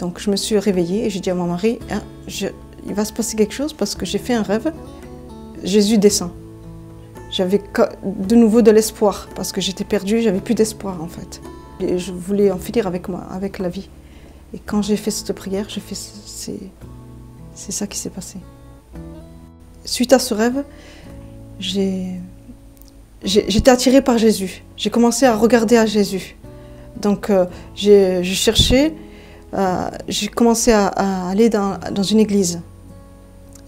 Donc je me suis réveillée et j'ai dit à mon mari, ah, il va se passer quelque chose parce que j'ai fait un rêve, Jésus descend. J'avais de nouveau de l'espoir parce que j'étais perdue, j'avais plus d'espoir en fait. Et je voulais en finir avec moi, avec la vie. Et quand j'ai fait cette prière, c'est ça qui s'est passé. Suite à ce rêve, j'étais attirée par Jésus. J'ai commencé à regarder à Jésus. Donc j'ai cherché, j'ai commencé à aller dans une église.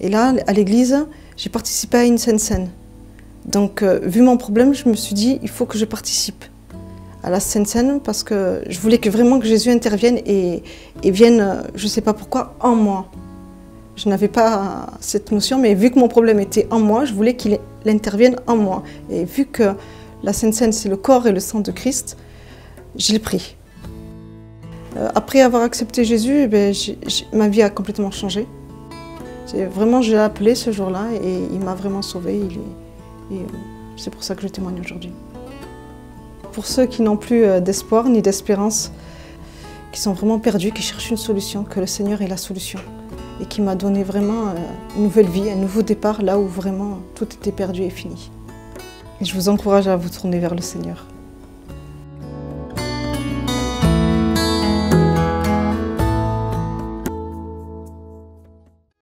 Et là, à l'église, j'ai participé à une Sainte Seine. Donc vu mon problème, je me suis dit, il faut que je participe à la Sainte Seine parce que je voulais vraiment que Jésus intervienne et vienne, je ne sais pas pourquoi, en moi. Je n'avais pas cette notion, mais vu que mon problème était en moi, je voulais qu'il intervienne en moi. Et vu que la Sainte Seine, c'est le corps et le sang de Christ, je l'ai pris. Après avoir accepté Jésus, ma vie a complètement changé. Je l'ai appelé ce jour-là et il m'a vraiment sauvée. Et c'est pour ça que je témoigne aujourd'hui. Pour ceux qui n'ont plus d'espoir ni d'espérance, qui sont vraiment perdus, qui cherchent une solution, que le Seigneur est la solution. Et qui m'a donné vraiment une nouvelle vie, un nouveau départ, là où vraiment tout était perdu et fini. Et je vous encourage à vous tourner vers le Seigneur.